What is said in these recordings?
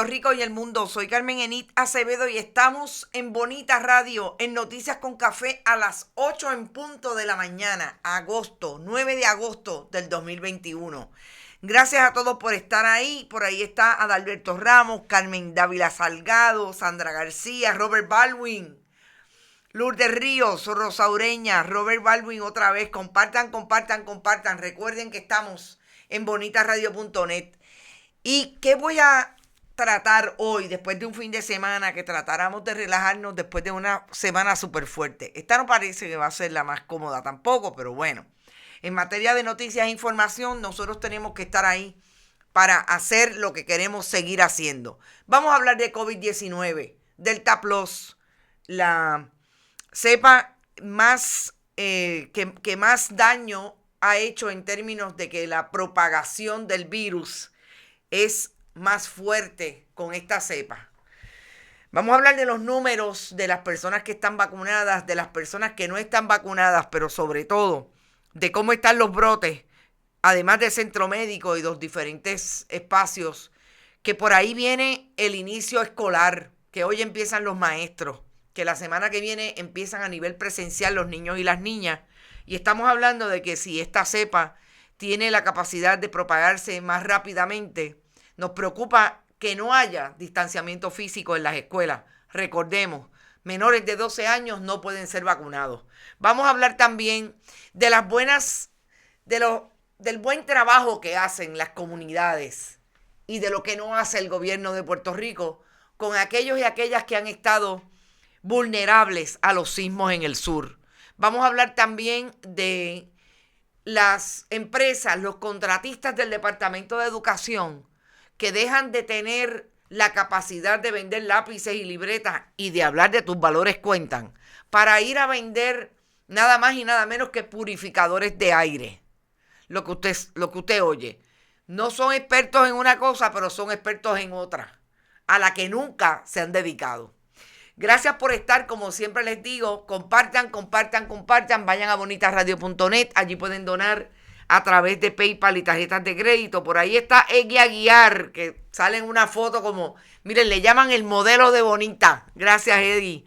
Puerto Rico y el mundo. Soy Carmen Enit Acevedo y estamos en Bonita Radio, en Noticias con Café a las 8 en punto de la mañana, 9 de agosto del 2021. Gracias a todos por estar ahí. Por ahí está Adalberto Ramos, Carmen Dávila Salgado, Sandra García, Robert Baldwin, Lourdes Ríos, Rosa Ureña, Robert Baldwin otra vez. Compartan. Recuerden que estamos en bonitaradio.net. ¿Y qué voy a tratar hoy, después de un fin de semana que tratáramos de relajarnos después de una semana súper fuerte? Esta no parece que va a ser la más cómoda tampoco, pero bueno. En materia de noticias e información, nosotros tenemos que estar ahí para hacer lo que queremos seguir haciendo. Vamos a hablar de COVID-19, Delta Plus, la cepa más que más daño ha hecho en términos de que la propagación del virus es más fuerte con esta cepa. Vamos a hablar de los números de las personas que están vacunadas, de las personas que no están vacunadas, pero sobre todo de cómo están los brotes, además del centro médico y los diferentes espacios, que por ahí viene el inicio escolar, que hoy empiezan los maestros, que la semana que viene empiezan a nivel presencial los niños y las niñas. Y estamos hablando de que si esta cepa tiene la capacidad de propagarse más rápidamente, nos preocupa que no haya distanciamiento físico en las escuelas. Recordemos, menores de 12 años no pueden ser vacunados. Vamos a hablar también de las del buen trabajo que hacen las comunidades y de lo que no hace el gobierno de Puerto Rico con aquellos y aquellas que han estado vulnerables a los sismos en el sur. Vamos a hablar también de las empresas, los contratistas del Departamento de Educación que dejan de tener la capacidad de vender lápices y libretas y de hablar de tus valores cuentan para ir a vender nada más y nada menos que purificadores de aire. Lo que usted oye. No son expertos en una cosa, pero son expertos en otra, a la que nunca se han dedicado. Gracias por estar, como siempre les digo, compartan, vayan a bonitaradio.net, allí pueden donar a través de PayPal y tarjetas de crédito. Por ahí está Egui Aguiar, que sale en una foto como, miren, le llaman el modelo de Bonita. Gracias, Egui.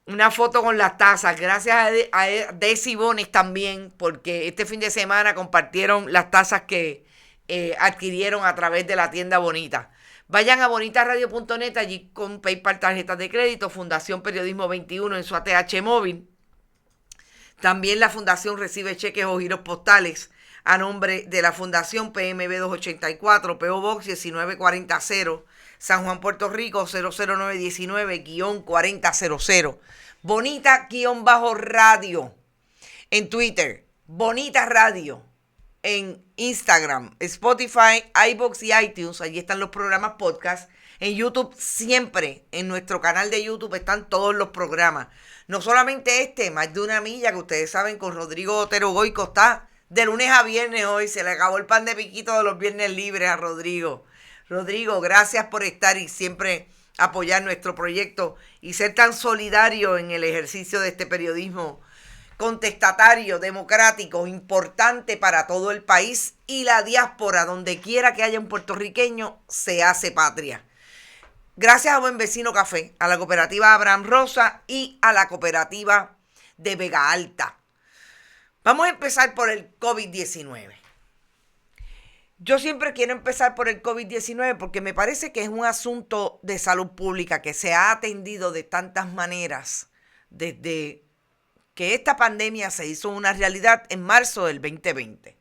Una foto con las tazas. Gracias a Desi Bones también, porque este fin de semana compartieron las tazas que adquirieron a través de la tienda Bonita. Vayan a bonitaradio.net, allí con PayPal, tarjetas de crédito, Fundación Periodismo 21 en su ATH móvil. También la Fundación recibe cheques o giros postales a nombre de la Fundación PMB 284, PO Box 19400, San Juan, Puerto Rico 00919-4000. Bonita-radio en Twitter, Bonita Radio en Instagram, Spotify, iVoox y iTunes. Allí están los programas podcast. En YouTube siempre, en nuestro canal de YouTube están todos los programas. No solamente Más de una milla, que ustedes saben, con Rodrigo Otero Goico, está de lunes a viernes hoy. Se le acabó el pan de piquito de los viernes libres a Rodrigo. Rodrigo, gracias por estar y siempre apoyar nuestro proyecto y ser tan solidario en el ejercicio de este periodismo contestatario, democrático, importante para todo el país y la diáspora. Donde quiera que haya un puertorriqueño, se hace patria. Gracias a Buen Vecino Café, a la cooperativa Abraham Rosa y a la cooperativa de Vega Alta. Vamos a empezar por el COVID-19. Yo siempre quiero empezar por el COVID-19 porque me parece que es un asunto de salud pública que se ha atendido de tantas maneras desde que esta pandemia se hizo una realidad en marzo del 2020.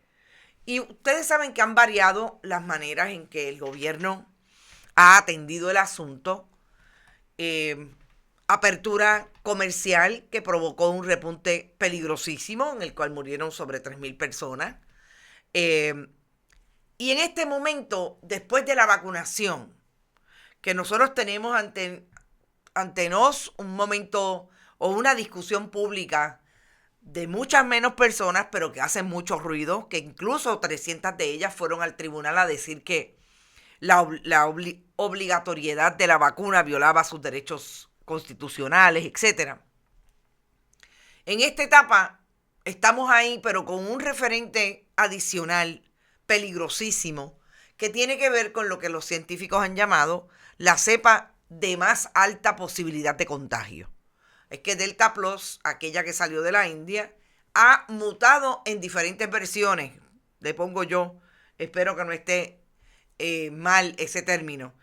Y ustedes saben que han variado las maneras en que el gobierno ha atendido el asunto. Apertura comercial que provocó un repunte peligrosísimo en el cual murieron sobre 3,000 personas. Y en este momento, después de la vacunación, que nosotros tenemos ante nos un momento o una discusión pública de muchas menos personas, pero que hacen mucho ruido, que incluso 300 de ellas fueron al tribunal a decir que la obligatoriedad de la vacuna violaba sus derechos constitucionales, etc. En esta etapa estamos ahí, pero con un referente adicional peligrosísimo, que tiene que ver con lo que los científicos han llamado la cepa de más alta posibilidad de contagio. Es que Delta Plus, aquella que salió de la India, ha mutado en diferentes versiones. Le pongo yo, espero que no esté mal ese término.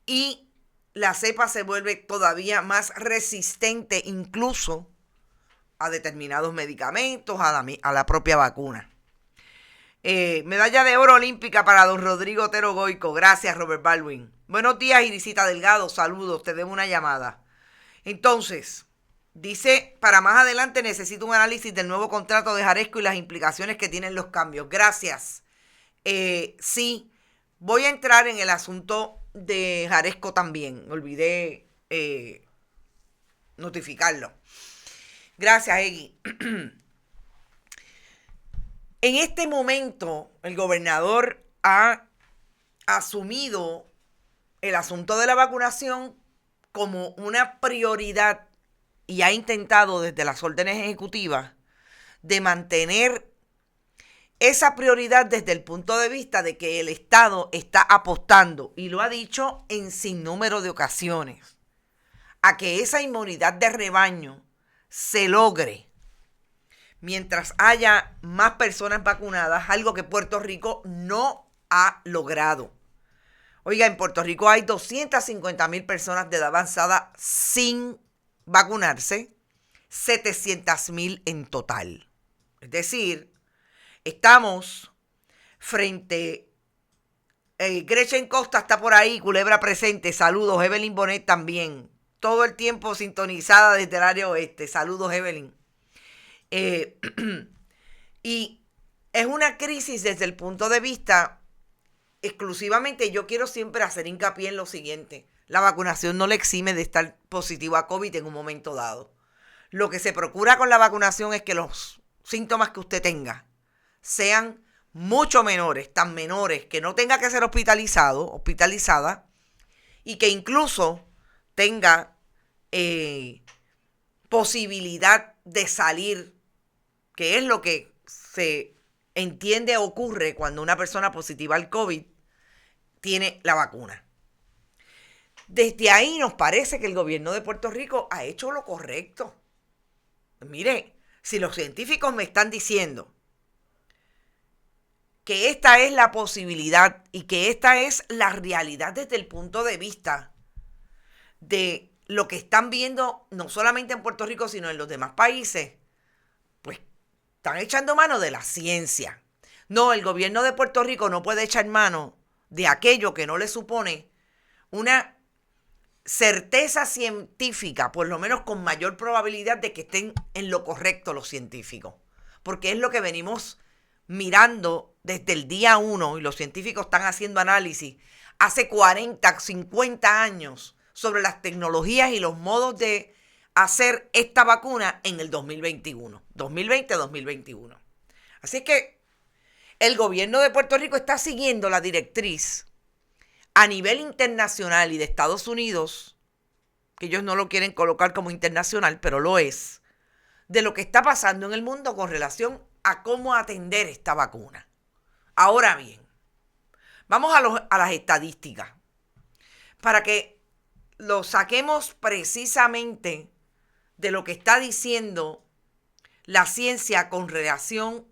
Y la cepa se vuelve todavía más resistente incluso a determinados medicamentos, a la propia vacuna. Medalla de oro olímpica para don Rodrigo Otero Goico. Gracias, Robert Baldwin. Buenos días, Irisita Delgado. Saludos, te debo una llamada. Entonces, dice, para más adelante necesito un análisis del nuevo contrato de Jaresco y las implicaciones que tienen los cambios. Gracias. Sí, voy a entrar en el asunto de Jaresco también. Olvidé notificarlo. Gracias, Egui. En este momento, el gobernador ha asumido el asunto de la vacunación como una prioridad y ha intentado desde las órdenes ejecutivas de mantener esa prioridad desde el punto de vista de que el Estado está apostando, y lo ha dicho en sinnúmero de ocasiones, a que esa inmunidad de rebaño se logre mientras haya más personas vacunadas, algo que Puerto Rico no ha logrado. Oiga, en Puerto Rico hay 250,000 personas de edad avanzada sin vacunarse, 700,000 en total. Es decir, estamos frente... Gretchen Costa está por ahí, Culebra presente, saludos. Evelyn Bonet también, todo el tiempo sintonizada desde el área oeste. Saludos, Evelyn. Y es una crisis desde el punto de vista exclusivamente, yo quiero siempre hacer hincapié en lo siguiente: la vacunación no le exime de estar positivo a COVID en un momento dado. Lo que se procura con la vacunación es que los síntomas que usted tenga sean mucho menores, tan menores que no tenga que ser hospitalizada, y que incluso tenga posibilidad de salir, que es lo que se entiende ocurre cuando una persona positiva al COVID tiene la vacuna. Desde ahí nos parece que el gobierno de Puerto Rico ha hecho lo correcto. Mire, si los científicos me están diciendo que esta es la posibilidad y que esta es la realidad desde el punto de vista de lo que están viendo no solamente en Puerto Rico, sino en los demás países, pues están echando mano de la ciencia. No, el gobierno de Puerto Rico no puede echar mano de aquello que no le supone una certeza científica, por lo menos con mayor probabilidad de que estén en lo correcto los científicos. Porque es lo que venimos mirando desde el día 1, y los científicos están haciendo análisis hace 40, 50 años sobre las tecnologías y los modos de hacer esta vacuna en el 2021, 2020-2021. Así es que el gobierno de Puerto Rico está siguiendo la directriz a nivel internacional y de Estados Unidos, que ellos no lo quieren colocar como internacional, pero lo es, de lo que está pasando en el mundo con relación a cómo atender esta vacuna. Ahora bien, vamos a las estadísticas para que lo saquemos precisamente de lo que está diciendo la ciencia con relación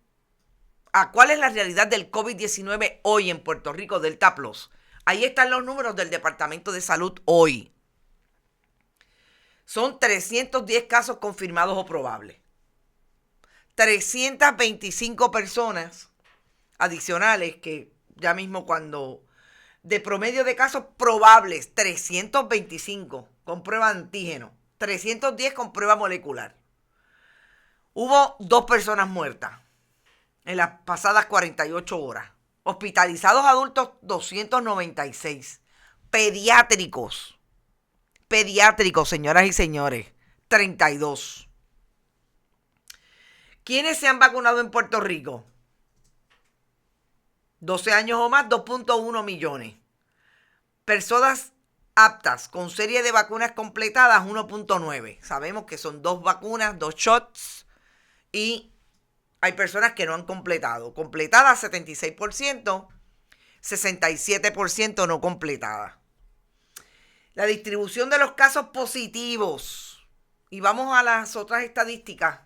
a cuál es la realidad del COVID-19 hoy en Puerto Rico, Delta Plus. Ahí están los números del Departamento de Salud hoy. Son 310 casos confirmados o probables. 325 personas adicionales que ya mismo cuando... De promedio de casos probables, 325 con prueba antígeno, 310 con prueba molecular. Hubo 2 personas muertas en las pasadas 48 horas. Hospitalizados adultos, 296. Pediátricos, señoras y señores, 32. ¿Quiénes se han vacunado en Puerto Rico? 12 años o más, 2.1 millones. Personas aptas con serie de vacunas completadas, 1.9. Sabemos que son 2 vacunas, 2 shots, y hay personas que no han completado. Completadas 76%, 67% no completada. La distribución de los casos positivos. Y vamos a las otras estadísticas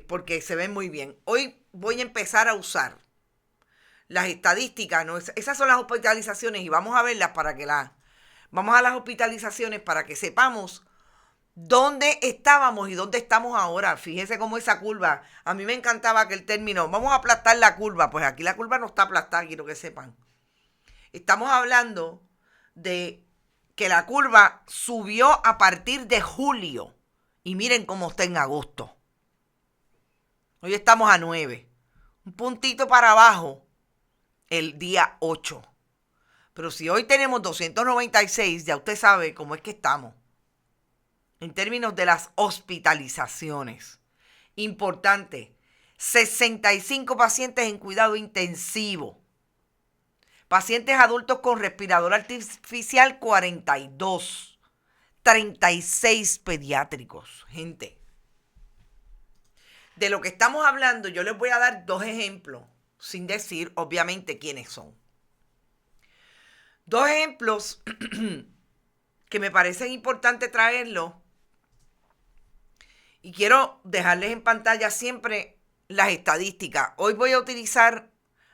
porque se ven muy bien. Hoy voy a empezar a usar las estadísticas, ¿no? Esas son las hospitalizaciones y vamos a verlas vamos a las hospitalizaciones para que sepamos dónde estábamos y dónde estamos ahora. Fíjese cómo esa curva, a mí me encantaba aquel término, vamos a aplastar la curva. Pues aquí la curva no está aplastada, quiero que sepan. Estamos hablando de que la curva subió a partir de julio y miren cómo está en agosto. Hoy estamos a 9, un puntito para abajo el día 8. Pero si hoy tenemos 296, ya usted sabe cómo es que estamos. En términos de las hospitalizaciones. Importante, 65 pacientes en cuidado intensivo. Pacientes adultos con respirador artificial, 42. 36 pediátricos. Gente, de lo que estamos hablando, yo les voy a dar 2 ejemplos, sin decir, obviamente, quiénes son. 2 ejemplos que me parecen importantes traerlos. Y quiero dejarles en pantalla siempre las estadísticas. Hoy voy a utilizar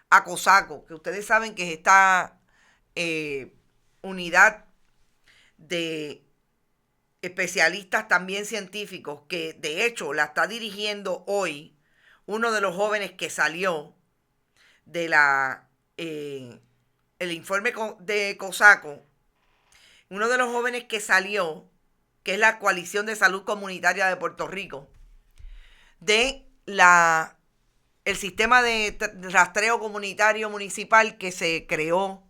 a COSACO, que ustedes saben que es esta unidad de especialistas también científicos, que de hecho la está dirigiendo hoy uno de los jóvenes que salió de el informe de COSACO, uno de los jóvenes que salió, que es la Coalición de Salud Comunitaria de Puerto Rico, de el sistema de rastreo comunitario municipal que se creó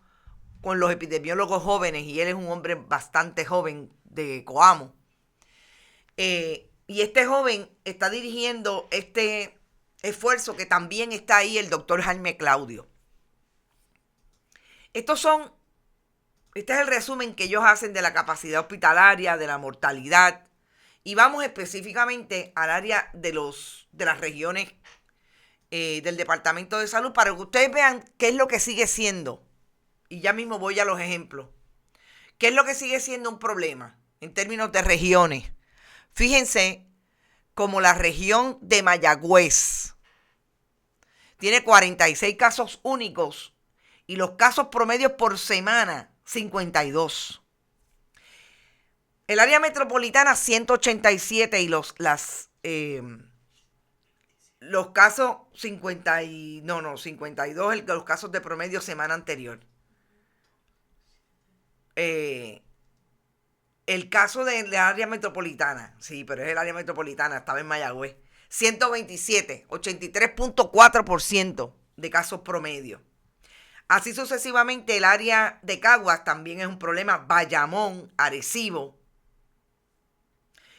con los epidemiólogos jóvenes, y él es un hombre bastante joven de Coamo. Y este joven está dirigiendo este esfuerzo, que también está ahí el doctor Jaime Claudio. Este es el resumen que ellos hacen de la capacidad hospitalaria, de la mortalidad, y vamos específicamente al área de las regiones del Departamento de Salud para que ustedes vean qué es lo que sigue siendo, y ya mismo voy a los ejemplos, qué es lo que sigue siendo un problema en términos de regiones. Fíjense como la región de Mayagüez tiene 46 casos únicos y los casos promedios por semana 52. El área metropolitana 187 y los casos 52 los casos de promedio semana anterior. El caso del área metropolitana, sí, pero es el área metropolitana, estaba en Mayagüez. 127, 83.4% de casos promedio. Así sucesivamente, el área de Caguas también es un problema. Bayamón, Arecibo.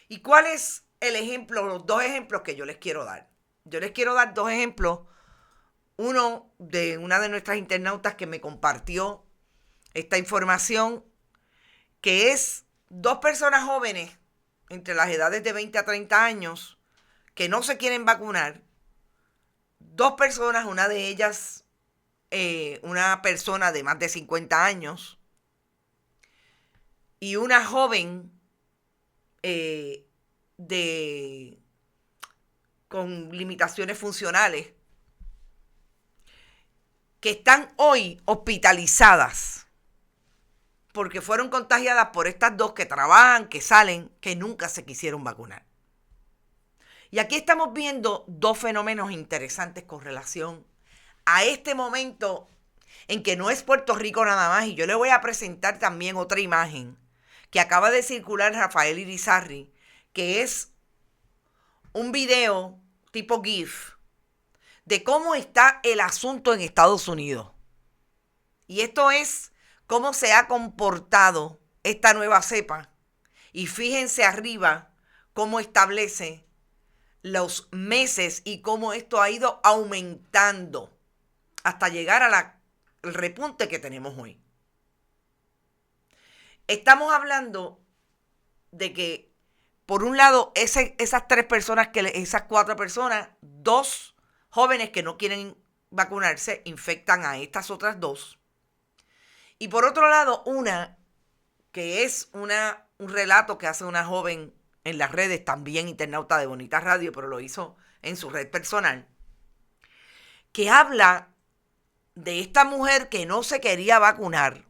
¿Y cuál es el ejemplo, los 2 ejemplos que yo les quiero dar? Yo les quiero dar 2 ejemplos. Uno de una de nuestras internautas que me compartió esta información, que es 2 personas jóvenes entre las edades de 20 a 30 años que no se quieren vacunar. 2 personas, una de ellas una persona de más de 50 años y una joven con limitaciones funcionales, que están hoy hospitalizadas porque fueron contagiadas por estas 2 que trabajan, que salen, que nunca se quisieron vacunar. Y aquí estamos viendo 2 fenómenos interesantes con relación a este momento en que no es Puerto Rico nada más. Y yo le voy a presentar también otra imagen que acaba de circular Rafael Irizarry, que es un video tipo GIF de cómo está el asunto en Estados Unidos. Y esto es cómo se ha comportado esta nueva cepa. Y fíjense arriba cómo establece los meses y cómo esto ha ido aumentando hasta llegar al repunte que tenemos hoy. Estamos hablando de que, por un lado, esas 4 personas, 2 jóvenes que no quieren vacunarse, infectan a estas otras 2. Y por otro lado, una que es un relato que hace una joven en las redes, también internauta de Bonita Radio, pero lo hizo en su red personal, que habla de esta mujer que no se quería vacunar,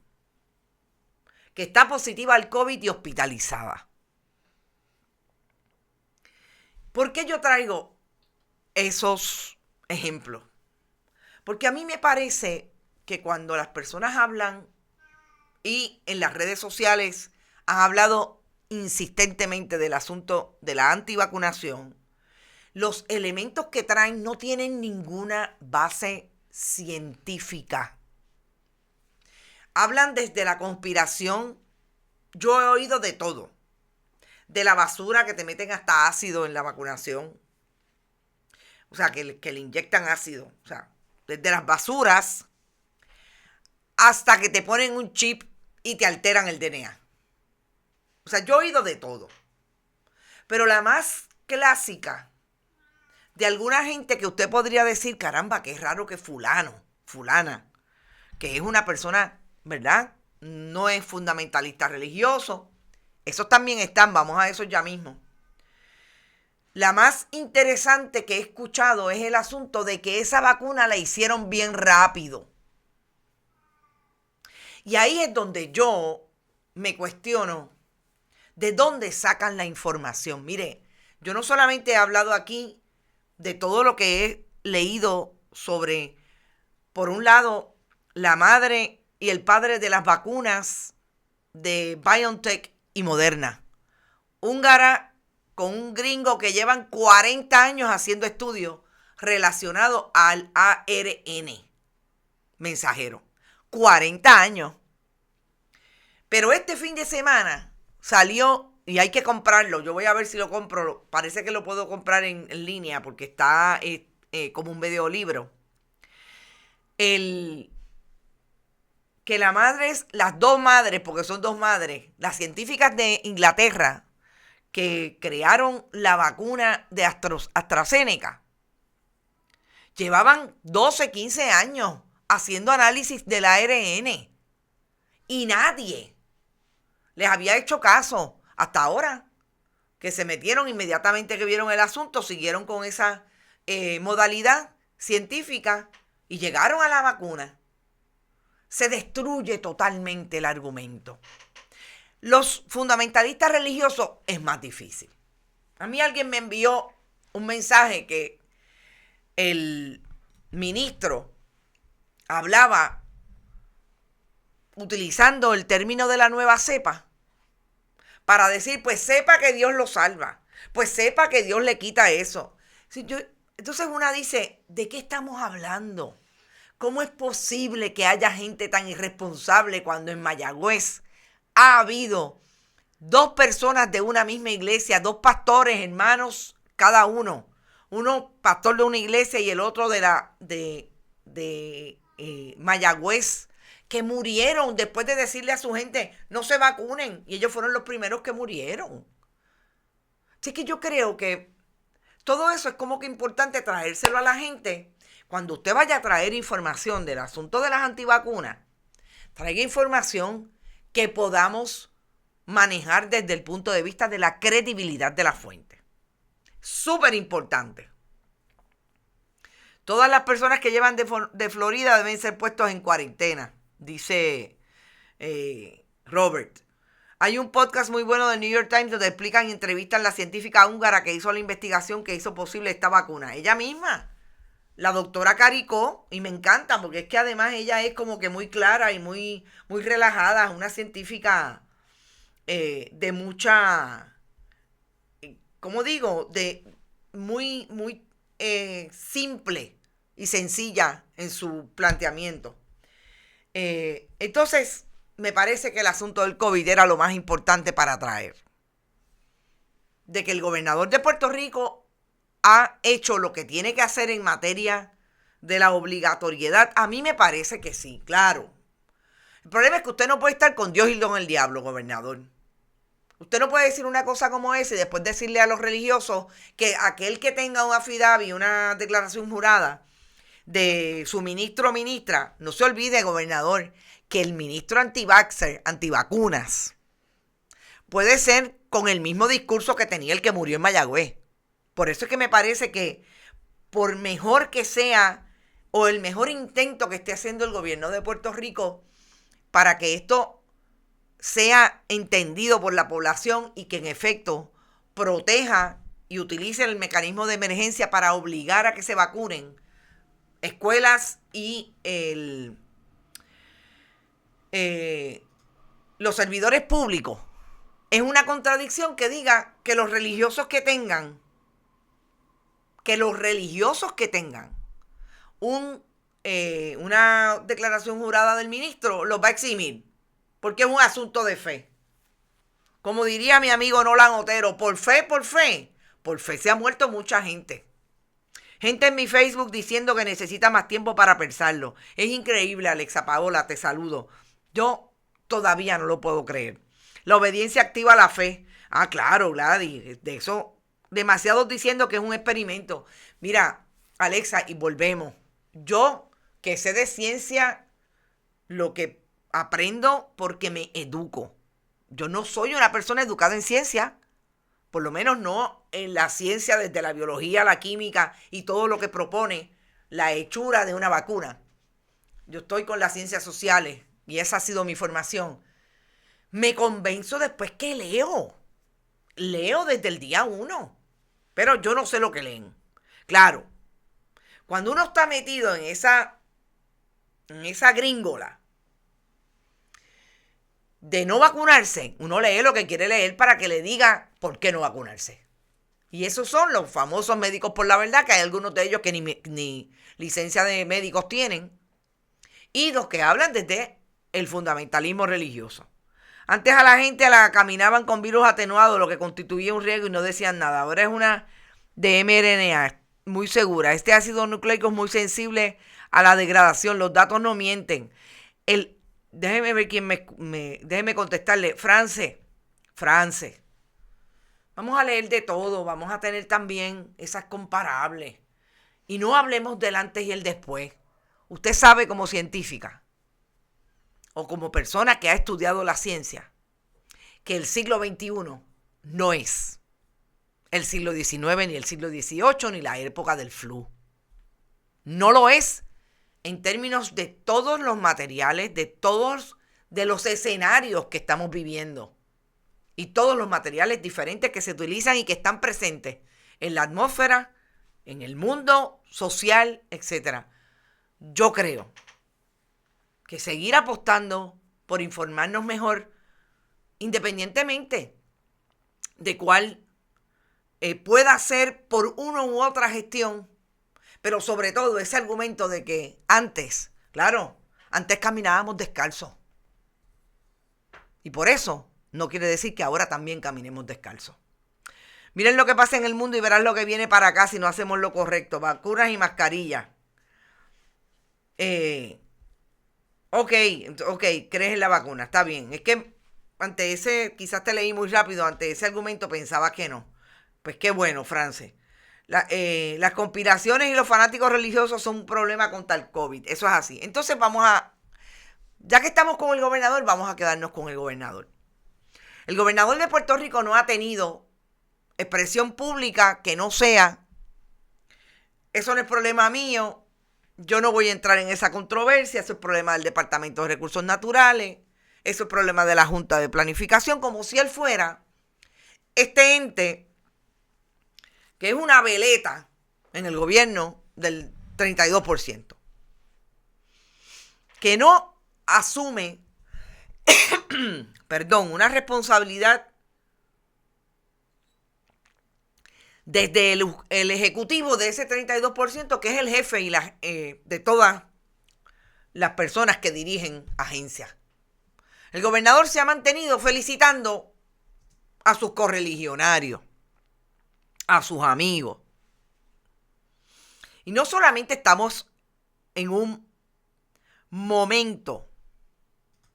que está positiva al COVID y hospitalizada. ¿Por qué yo traigo esos ejemplos? Porque a mí me parece que cuando las personas hablan y en las redes sociales han hablado insistentemente del asunto de la antivacunación, los elementos que traen no tienen ninguna base científica. Hablan desde la conspiración. Yo he oído de todo. De la basura, que te meten hasta ácido en la vacunación. O sea, que le inyectan ácido. O sea, desde las basuras hasta que te ponen un chip y te alteran el DNA. O sea, yo he oído de todo. Pero la más clásica, de alguna gente que usted podría decir, caramba, qué raro que fulana, que es una persona, ¿verdad? No es fundamentalista religioso. Esos también están, vamos a eso ya mismo. La más interesante que he escuchado es el asunto de que esa vacuna la hicieron bien rápido. Y ahí es donde yo me cuestiono de dónde sacan la información. Mire, yo no solamente he hablado aquí de todo lo que he leído sobre, por un lado, la madre y el padre de las vacunas de BioNTech y Moderna. Húngara con un gringo que llevan 40 años haciendo estudios relacionados al ARN mensajero. 40 años. Pero este fin de semana salió, y hay que comprarlo. Yo voy a ver si lo compro. Parece que lo puedo comprar en línea porque está como un videolibro. Que las dos madres, porque son dos madres, las científicas de Inglaterra que crearon la vacuna de AstraZeneca, llevaban 12, 15 años haciendo análisis del ARN y nadie les había hecho caso hasta ahora, que se metieron inmediatamente que vieron el asunto, siguieron con esa modalidad científica y llegaron a la vacuna. Se destruye totalmente el argumento. Los fundamentalistas religiosos es más difícil. A mí alguien me envió un mensaje que el ministro hablaba utilizando el término de la nueva cepa para decir, pues sepa que Dios lo salva, pues sepa que Dios le quita eso. Entonces una dice, ¿de qué estamos hablando? ¿Cómo es posible que haya gente tan irresponsable cuando en Mayagüez ha habido dos personas de una misma iglesia, dos pastores, hermanos, cada uno pastor de una iglesia y el otro de Mayagüez, que murieron después de decirle a su gente, no se vacunen, y ellos fueron los primeros que murieron? Así que yo creo que todo eso es como que importante traérselo a la gente. Cuando usted vaya a traer información del asunto de las antivacunas, traiga información que podamos manejar desde el punto de vista de la credibilidad de la fuente. Súper importante. Todas las personas que llevan de Florida deben ser puestos en cuarentena, dice Robert. Hay un podcast muy bueno del New York Times donde explican y entrevistan a la científica húngara que hizo la investigación que hizo posible esta vacuna. Ella misma, la doctora Caricó, y me encanta porque es que además ella es como que muy clara y muy relajada, una científica de mucha, ¿cómo digo? De muy simple y sencilla en su planteamiento. Entonces, me parece que el asunto del COVID era lo más importante para traer. De que el gobernador de Puerto Rico ha hecho lo que tiene que hacer en materia de la obligatoriedad, a mí me parece que sí, claro. El problema es que usted no puede estar con Dios y con el diablo, gobernador. Usted no puede decir una cosa como esa y después decirle a los religiosos que aquel que tenga un affidavit, una declaración jurada de su ministro o ministra, no se olvide, gobernador, que el ministro anti-vaxxer, antivacunas, puede ser con el mismo discurso que tenía el que murió en Mayagüez. Por eso es que me parece que por mejor que sea o el mejor intento que esté haciendo el gobierno de Puerto Rico para que esto sea entendido por la población y que en efecto proteja y utilice el mecanismo de emergencia para obligar a que se vacunen escuelas y los servidores públicos, es una contradicción que diga que los religiosos que tengan una declaración jurada del ministro los va a eximir, porque es un asunto de fe. Como diría mi amigo Nolan Otero, por fe se ha muerto mucha gente. Gente en mi Facebook diciendo que necesita más tiempo para pensarlo. Es increíble, Alexa Paola, te saludo. Yo todavía no lo puedo creer. La obediencia activa la fe. Ah, claro, Gladys, de eso demasiados diciendo que es un experimento. Mira, Alexa, y volvemos. Yo, que sé de ciencia, lo que aprendo porque me educo. Yo no soy una persona educada en ciencia, por lo menos no en la ciencia desde la biología, la química y todo lo que propone la hechura de una vacuna. Yo estoy con las ciencias sociales y esa ha sido mi formación. Me convenzo después que leo. Leo desde el día 1, pero yo no sé lo que leen. Claro, cuando uno está metido en esa gringola de no vacunarse, uno lee lo que quiere leer para que le diga por qué no vacunarse. Y esos son los famosos médicos por la verdad, que hay algunos de ellos que ni licencia de médicos tienen, y los que hablan desde el fundamentalismo religioso. Antes a la gente la caminaban con virus atenuado, lo que constituía un riesgo y no decían nada. Ahora es una de mRNA muy segura. Este ácido nucleico es muy sensible a la degradación. Los datos no mienten. Déjeme ver quién déjeme contestarle. France. Vamos a leer de todo. Vamos a tener también esas comparables. Y no hablemos del antes y el después. Usted sabe como científica o como persona que ha estudiado la ciencia que el siglo XXI no es el siglo XIX, ni el siglo XVIII, ni la época del flu. No lo es en términos de todos los materiales, de todos de los escenarios que estamos viviendo y todos los materiales diferentes que se utilizan y que están presentes en la atmósfera, en el mundo social, etc. Yo creo que seguir apostando por informarnos mejor, independientemente de cuál pueda ser por una u otra gestión, pero sobre todo ese argumento de que antes caminábamos descalzos. Y por eso no quiere decir que ahora también caminemos descalzos. Miren lo que pasa en el mundo y verán lo que viene para acá si no hacemos lo correcto. Vacunas y mascarillas. Ok, crees en la vacuna, está bien. Es que ante ese, quizás te leí muy rápido, ante ese argumento pensaba que no. Pues qué bueno, France. Las conspiraciones y los fanáticos religiosos son un problema contra el COVID. Eso es así. Entonces ya que estamos con el gobernador, vamos a quedarnos con el gobernador. El gobernador de Puerto Rico no ha tenido expresión pública que no sea: eso no es problema mío, yo no voy a entrar en esa controversia, eso es problema del Departamento de Recursos Naturales, eso es problema de la Junta de Planificación, como si él fuera este ente que es una veleta en el gobierno del 32%, que no asume, una responsabilidad desde el ejecutivo de ese 32%, que es el jefe y de todas las personas que dirigen agencias. El gobernador se ha mantenido felicitando a sus correligionarios, a sus amigos. Y no solamente estamos en un momento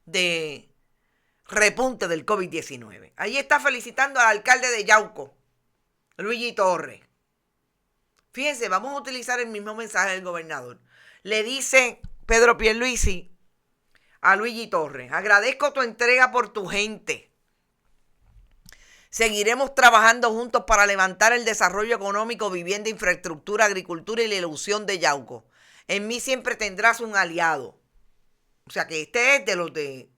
de repunte del COVID-19. Ahí está felicitando al alcalde de Yauco, Luigi Torres. Fíjense, vamos a utilizar el mismo mensaje del gobernador. Le dice Pedro Pierluisi a Luigi Torres. Agradezco tu entrega por tu gente. Seguiremos trabajando juntos para levantar el desarrollo económico, vivienda, infraestructura, agricultura y la ilusión de Yauco. En mí siempre tendrás un aliado. O sea que este es de los de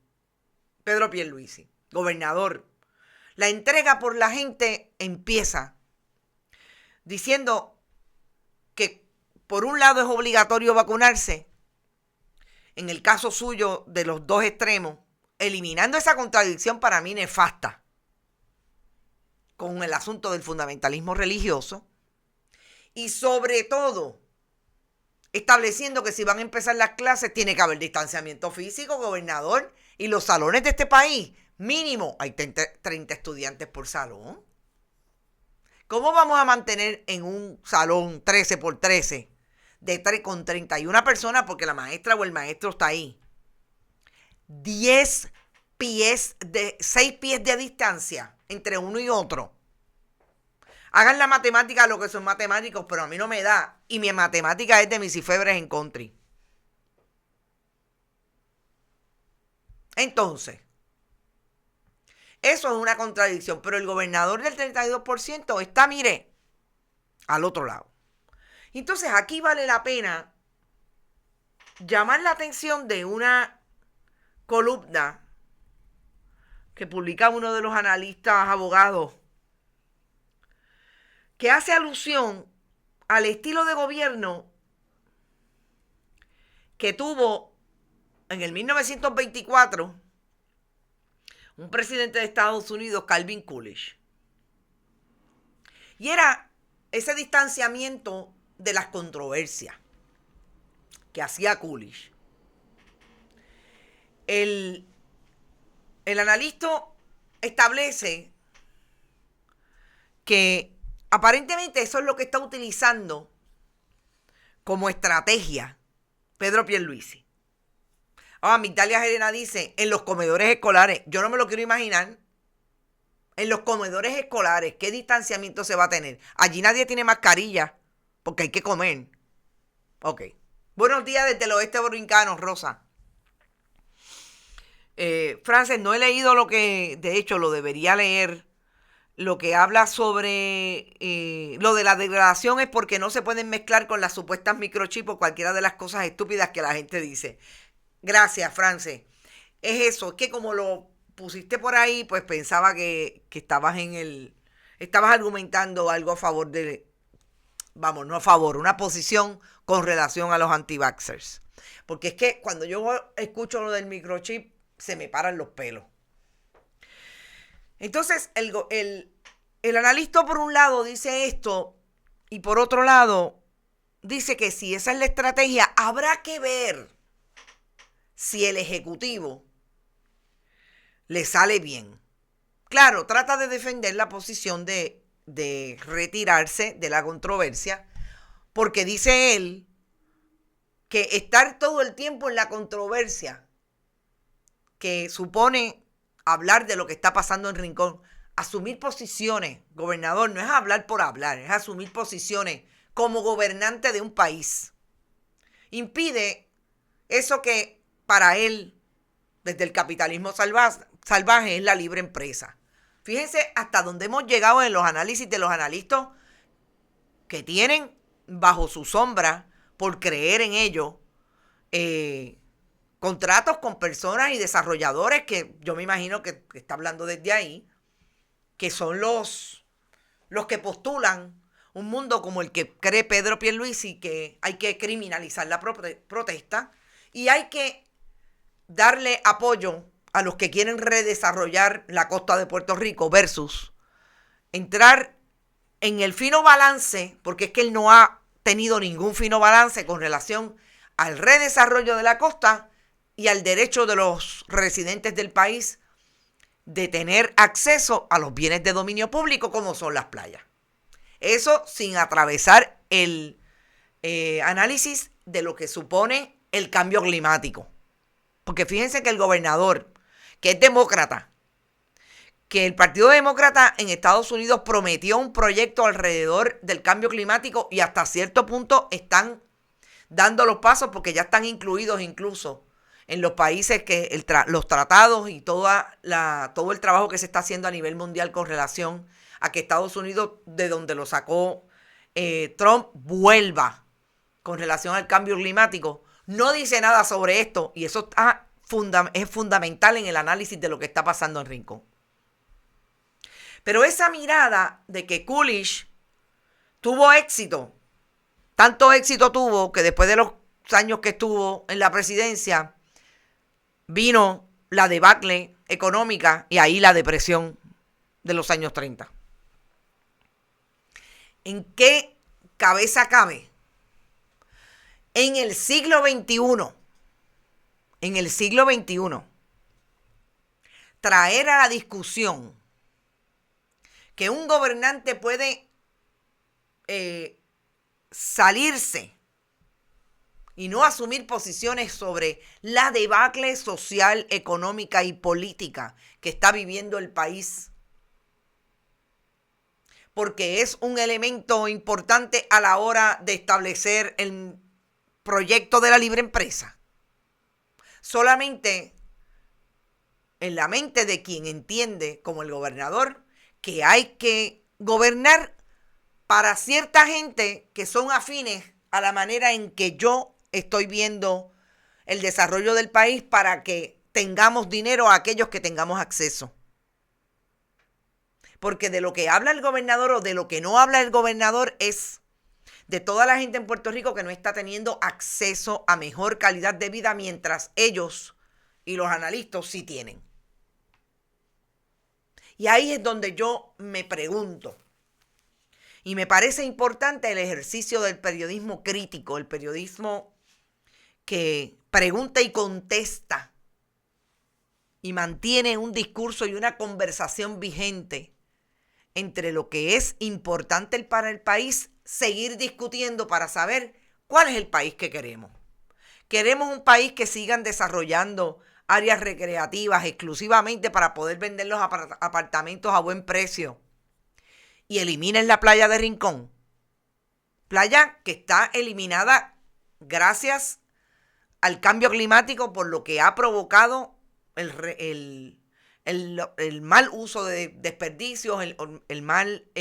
Pedro Pierluisi, gobernador. La entrega por la gente empieza diciendo que por un lado es obligatorio vacunarse, en el caso suyo de los dos extremos, eliminando esa contradicción para mí nefasta con el asunto del fundamentalismo religioso, y sobre todo estableciendo que si van a empezar las clases tiene que haber distanciamiento físico, gobernador, y los salones de este país, mínimo, hay 30 estudiantes por salón. ¿Cómo vamos a mantener en un salón 13 por 13 con 31 personas, porque la maestra o el maestro está ahí, 6 pies de distancia entre uno y otro? Hagan la matemática lo que son matemáticos, pero a mí no me da. Y mi matemática es de mis cifebres en country. Entonces, eso es una contradicción. Pero el gobernador del 32% está, mire, al otro lado. Entonces, aquí vale la pena llamar la atención de una columna que publica uno de los analistas abogados, que hace alusión al estilo de gobierno que tuvo en el 1924 un presidente de Estados Unidos, Calvin Coolidge. Y era ese distanciamiento de las controversias que hacía Coolidge. El analista establece que aparentemente eso es lo que está utilizando como estrategia Pedro Pierluisi. Ahora, Migdalia Gerena dice, en los comedores escolares, yo no me lo quiero imaginar, en los comedores escolares, ¿qué distanciamiento se va a tener? Allí nadie tiene mascarilla, porque hay que comer. Ok. Buenos días desde el oeste borincano, Rosa. Frances, no he leído lo que, de hecho, lo debería leer. Lo que habla sobre lo de la degradación es porque no se pueden mezclar con las supuestas microchips o cualquiera de las cosas estúpidas que la gente dice. Gracias, Frances. Es eso, es que como lo pusiste por ahí, pues pensaba que estabas estabas argumentando algo a favor de, vamos, no a favor, una posición con relación a los anti-vaxxers. Porque es que cuando yo escucho lo del microchip, se me paran los pelos. Entonces, el analista por un lado dice esto y por otro lado dice que si esa es la estrategia, habrá que ver si el Ejecutivo le sale bien. Claro, trata de defender la posición de retirarse de la controversia, porque dice él que estar todo el tiempo en la controversia, que supone hablar de lo que está pasando en Rincón, asumir posiciones, gobernador, no es hablar por hablar, es asumir posiciones como gobernante de un país. Impide eso que para él, desde el capitalismo salvaje, es la libre empresa. Fíjense hasta dónde hemos llegado en los análisis de los analistas que tienen bajo su sombra, por creer en ello, contratos con personas y desarrolladores que yo me imagino que está hablando desde ahí, que son los que postulan un mundo como el que cree Pedro Pierluisi, que hay que criminalizar la protesta y hay que darle apoyo a los que quieren redesarrollar la costa de Puerto Rico versus entrar en el fino balance, porque es que él no ha tenido ningún fino balance con relación al redesarrollo de la costa y al derecho de los residentes del país de tener acceso a los bienes de dominio público como son las playas. Eso sin atravesar el análisis de lo que supone el cambio climático. Porque fíjense que el gobernador, que es demócrata, que el Partido Demócrata en Estados Unidos prometió un proyecto alrededor del cambio climático y hasta cierto punto están dando los pasos porque ya están incluidos incluso en los países que los tratados y todo el trabajo que se está haciendo a nivel mundial con relación a que Estados Unidos, de donde lo sacó Trump, vuelva con relación al cambio climático, no dice nada sobre esto y eso es fundamental en el análisis de lo que está pasando en Rincón. Pero esa mirada de que Coolidge tuvo éxito, tanto éxito tuvo que después de los años que estuvo en la presidencia, vino la debacle económica y ahí la depresión de los años 30. ¿En qué cabeza cabe? En el siglo XXI, traer a la discusión que un gobernante puede salirse y no asumir posiciones sobre la debacle social, económica y política que está viviendo el país, porque es un elemento importante a la hora de establecer el proyecto de la libre empresa. Solamente en la mente de quien entiende, como el gobernador, que hay que gobernar para cierta gente que son afines a la manera en que yo estoy viendo el desarrollo del país para que tengamos dinero a aquellos que tengamos acceso. Porque de lo que habla el gobernador o de lo que no habla el gobernador es de toda la gente en Puerto Rico que no está teniendo acceso a mejor calidad de vida, mientras ellos y los analistas sí tienen. Y ahí es donde yo me pregunto, y me parece importante el ejercicio del periodismo crítico, el periodismo que pregunta y contesta y mantiene un discurso y una conversación vigente entre lo que es importante para el país, seguir discutiendo para saber cuál es el país que queremos. Queremos un país que sigan desarrollando áreas recreativas exclusivamente para poder vender los apartamentos a buen precio y eliminen la playa de Rincón. Playa que está eliminada gracias al cambio climático por lo que ha provocado el mal uso de desperdicios, el mal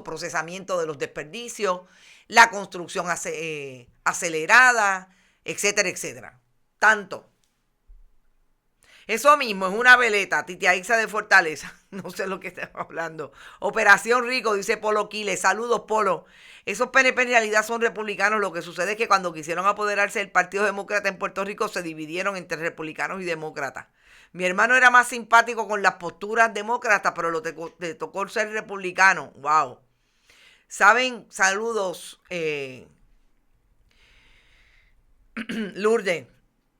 procesamiento de los desperdicios, la construcción acelerada, etcétera, etcétera. Tanto. Eso mismo es una veleta, Titia Ixa de Fortaleza. No sé lo que estamos hablando. Operación Rico, dice Polo Quiles. Saludos, Polo. Esos PNP en realidad son republicanos. Lo que sucede es que cuando quisieron apoderarse del Partido Demócrata en Puerto Rico se dividieron entre republicanos y demócratas. Mi hermano era más simpático con las posturas demócratas, pero le tocó ser republicano. Wow. ¿Saben? Saludos, Lourdes.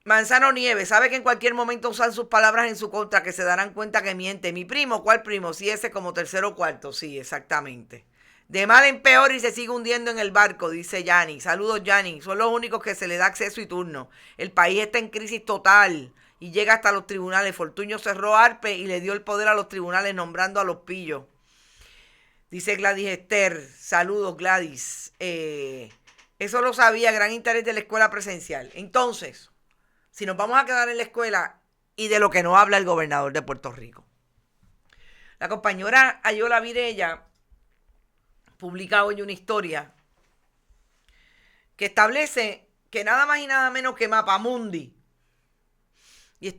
Manzano Nieves, sabe que en cualquier momento usan sus palabras en su contra, que se darán cuenta que miente. Mi primo, ¿cuál primo? Sí, ese como tercero o cuarto. Sí, exactamente. De mal en peor y se sigue hundiendo en el barco, dice Yanni. Saludos, Yanni. Son los únicos que se le da acceso y turno. El país está en crisis total y llega hasta los tribunales. Fortuño cerró ARPE y le dio el poder a los tribunales nombrando a los pillos. Dice Gladys Esther. Saludos, Gladys. Eso lo sabía, gran interés de la escuela presencial. Entonces, si nos vamos a quedar en la escuela y de lo que no habla el gobernador de Puerto Rico. La compañera Ayola Virella publica hoy una historia que establece que nada más y nada menos que Mapamundi. Y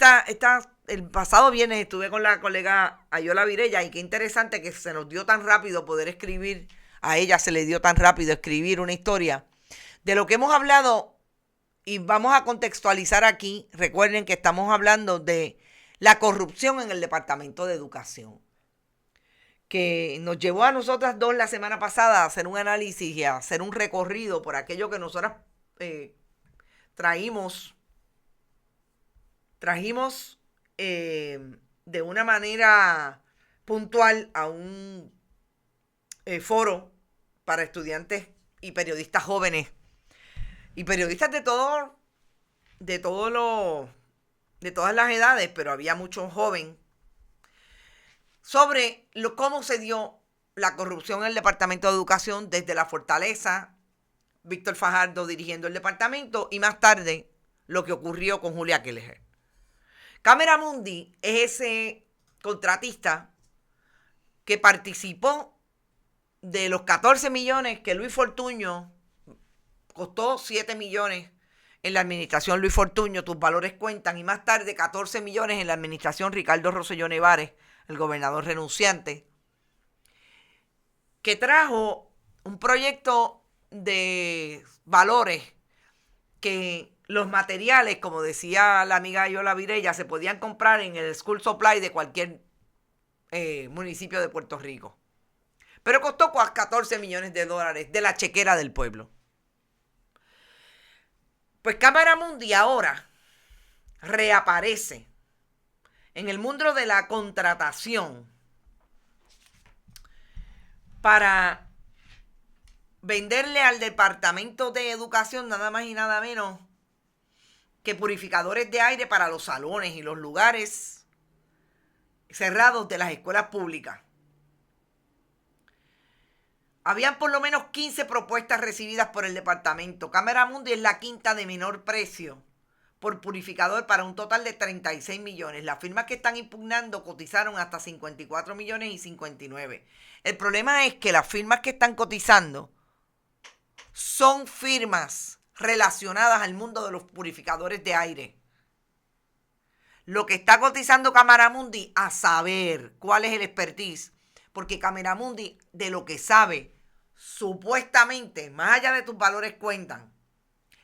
el pasado viernes estuve con la colega Ayola Virella y qué interesante que se nos dio tan rápido poder escribir, a ella se le dio tan rápido escribir una historia de lo que hemos hablado. Y vamos a contextualizar aquí, recuerden que estamos hablando de la corrupción en el Departamento de Educación, que nos llevó a nosotras dos la semana pasada a hacer un análisis y a hacer un recorrido por aquello que nosotras trajimos de una manera puntual a un foro para estudiantes y periodistas jóvenes y periodistas de todas las edades, pero había mucho joven, sobre cómo se dio la corrupción en el Departamento de Educación desde la Fortaleza, Víctor Fajardo dirigiendo el departamento y más tarde lo que ocurrió con Julia Keller. Cámara Mundi es ese contratista que participó de los 14 millones que Luis Fortuño costó 7 millones en la administración Luis Fortuño, tus valores cuentan, y más tarde 14 millones en la administración Ricardo Rosselló Nevares, el gobernador renunciante, que trajo un proyecto de valores que los materiales, como decía la amiga Yola Virella, se podían comprar en el School Supply de cualquier municipio de Puerto Rico. Pero costó 14 millones de dólares de la chequera del pueblo. Pues Cámara Mundi ahora reaparece en el mundo de la contratación para venderle al Departamento de Educación nada más y nada menos que purificadores de aire para los salones y los lugares cerrados de las escuelas públicas. Habían por lo menos 15 propuestas recibidas por el departamento. Cámara Mundi es la quinta de menor precio por purificador para un total de 36 millones. Las firmas que están impugnando cotizaron hasta 54 millones y 59. El problema es que las firmas que están cotizando son firmas relacionadas al mundo de los purificadores de aire. Lo que está cotizando Cámara Mundi, a saber cuál es el expertise, porque Cámara Mundi, de lo que sabe, supuestamente, más allá de tus valores cuentan,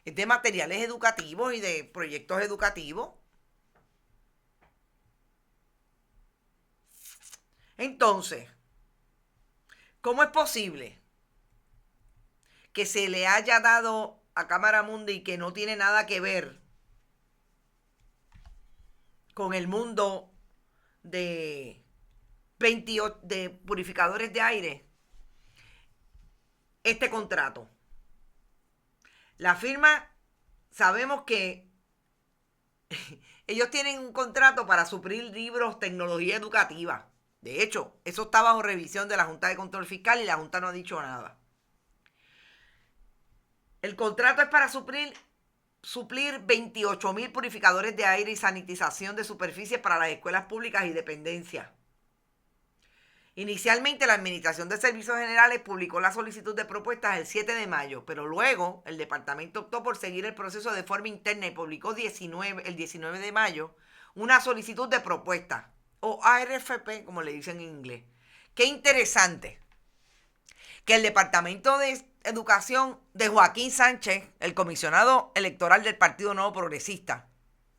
es de materiales educativos y de proyectos educativos. Entonces, ¿cómo es posible que se le haya dado a Cámara Mundi que no tiene nada que ver con el mundo de purificadores de aire este contrato? La firma, sabemos que ellos tienen un contrato para suplir libros, tecnología educativa. De hecho, eso está bajo revisión de la Junta de Control Fiscal y la Junta no ha dicho nada. El contrato es para suplir 28,000 purificadores de aire y sanitización de superficies para las escuelas públicas y dependencias. Inicialmente la Administración de Servicios Generales publicó la solicitud de propuestas el 7 de mayo, pero luego el departamento optó por seguir el proceso de forma interna y publicó el 19 de mayo una solicitud de propuestas, o ARFP, como le dicen en inglés. Qué interesante que el Departamento de Educación de Joaquín Sánchez, el comisionado electoral del Partido Nuevo Progresista,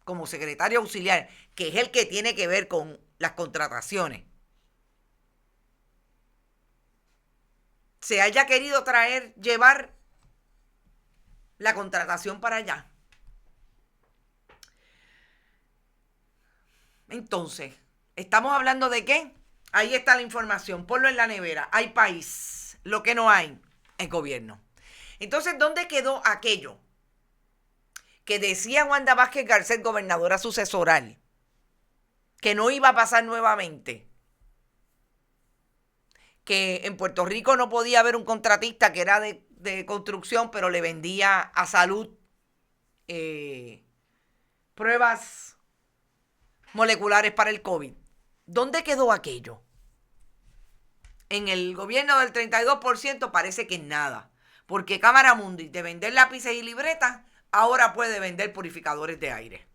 como secretario auxiliar, que es el que tiene que ver con las contrataciones, se haya querido llevar la contratación para allá. Entonces, ¿estamos hablando de qué? Ahí está la información, ponlo en la nevera. Hay país, lo que no hay es gobierno. Entonces, ¿dónde quedó aquello que decía Wanda Vázquez Garcet, gobernadora sucesoral, que no iba a pasar nuevamente? Que en Puerto Rico no podía haber un contratista que era de construcción, pero le vendía a salud pruebas moleculares para el COVID. ¿Dónde quedó aquello? En el gobierno del 32% parece que nada, porque Cámara Mundi, de vender lápices y libretas, ahora puede vender purificadores de aire.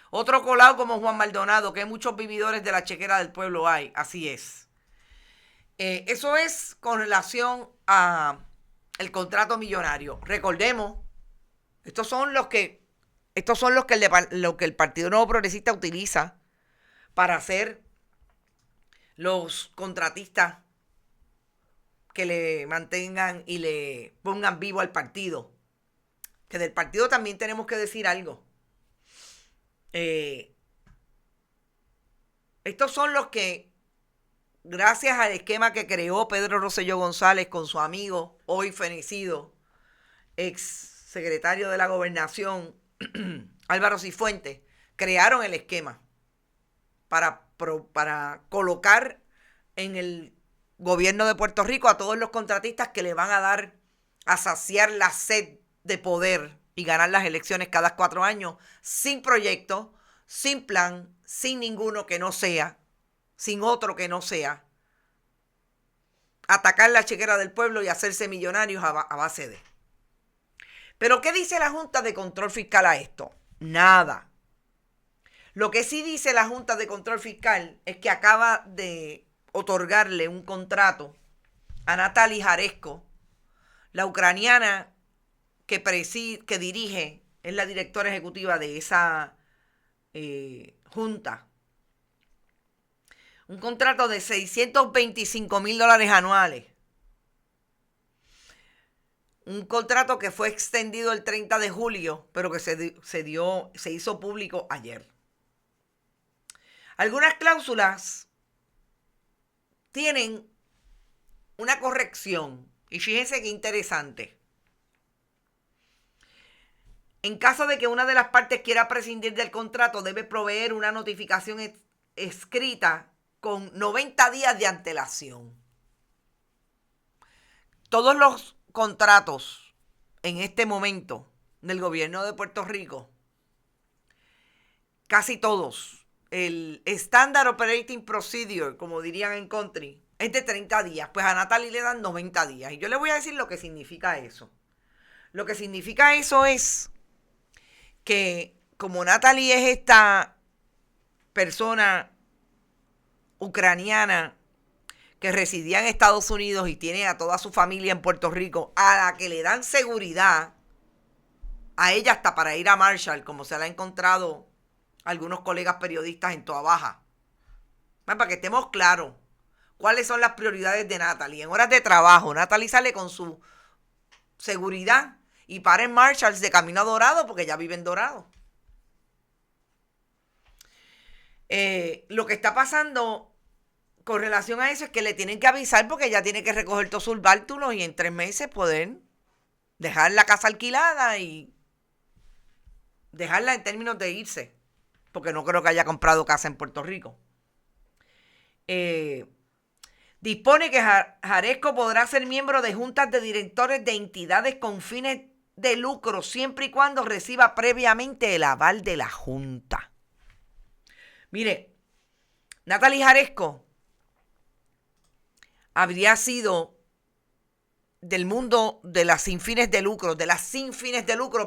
Otro colado como Juan Maldonado, que muchos vividores de la chequera del pueblo hay, así es. Eso es con relación a el contrato millonario. Recordemos, estos son los que el Partido Nuevo Progresista utiliza para hacer los contratistas que le mantengan y le pongan vivo al partido. Que del partido también tenemos que decir algo. Estos son los que, gracias al esquema que creó Pedro Rosselló González con su amigo, hoy fenecido, ex secretario de la Gobernación, Álvaro Cifuentes, crearon el esquema para colocar en el gobierno de Puerto Rico a todos los contratistas que le van a dar a saciar la sed de poder y ganar las elecciones cada 4 años sin proyecto, sin plan, sin ninguno que no sea, sin otro que no sea, atacar la chequera del pueblo y hacerse millonarios a base de. Pero ¿qué dice la Junta de Control Fiscal a esto? Nada. Lo que sí dice la Junta de Control Fiscal es que acaba de otorgarle un contrato a Natalie Jaresko, la ucraniana que dirige, es la directora ejecutiva de esa junta. Un contrato de $625,000 anuales. Un contrato que fue extendido el 30 de julio, pero que se hizo público ayer. Algunas cláusulas tienen una corrección. Y fíjense qué interesante. En caso de que una de las partes quiera prescindir del contrato, debe proveer una notificación escrita con 90 días de antelación. Todos los contratos en este momento del gobierno de Puerto Rico, casi todos, el Standard Operating Procedure, como dirían en country, es de 30 días. Pues a Natalie le dan 90 días. Y yo le voy a decir lo que significa eso. Lo que significa eso es que como Natalie es esta persona ucraniana que residía en Estados Unidos y tiene a toda su familia en Puerto Rico, a la que le dan seguridad, a ella hasta para ir a Marshall, como se la ha encontrado algunos colegas periodistas en Toa Baja. Para que estemos claros cuáles son las prioridades de Natalie. En horas de trabajo, Natalie sale con su seguridad y para en Marshall de camino a Dorado, porque ya vive en Dorado. Lo que está pasando con relación a eso es que le tienen que avisar porque ella tiene que recoger todos sus bártulos y en 3 meses poder dejar la casa alquilada y dejarla en términos de irse, porque no creo que haya comprado casa en Puerto Rico. Dispone que Jaresko podrá ser miembro de juntas de directores de entidades con fines de lucro siempre y cuando reciba previamente el aval de la Junta. Mire, Natalie Jaresko habría sido del mundo de las sin fines de lucro,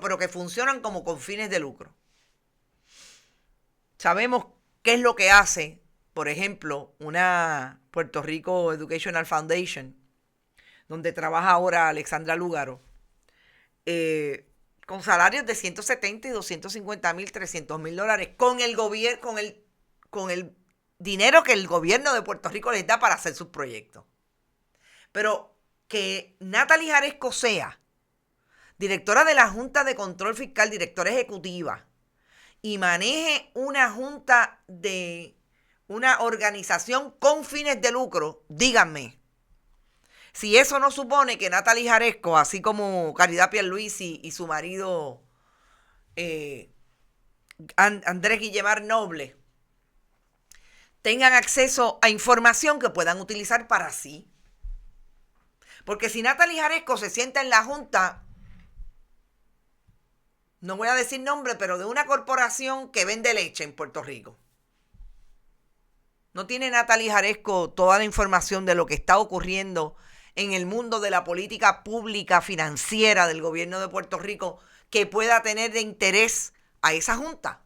pero que funcionan como con fines de lucro. Sabemos qué es lo que hace, por ejemplo, una Puerto Rico Educational Foundation, donde trabaja ahora Alexandra Lúgaro, con salarios de 170 y 250 mil, 300 mil dólares, con el dinero que el gobierno de Puerto Rico les da para hacer sus proyectos. Pero que Natalie Jaresko sea directora de la Junta de Control Fiscal, directora ejecutiva, y maneje una junta de una organización con fines de lucro, díganme, si eso no supone que Natalie Jaresko, así como Caridad Pierluisi y su marido Andrés Guillemar Noble, tengan acceso a información que puedan utilizar para sí. Porque si Natalie Jaresko se sienta en la junta, no voy a decir nombre, pero de una corporación que vende leche en Puerto Rico, no tiene Natalie Jaresko toda la información de lo que está ocurriendo en el mundo de la política pública financiera del gobierno de Puerto Rico que pueda tener de interés a esa junta.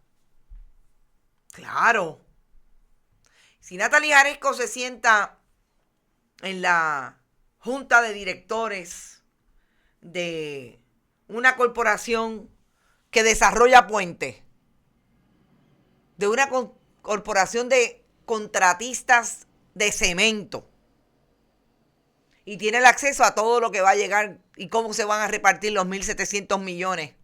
Claro. Si Natalie Jaresko se sienta en la junta de directores de una corporación que desarrolla puentes, de una corporación de contratistas de cemento, y tiene el acceso a todo lo que va a llegar y cómo se van a repartir los 1.700 millones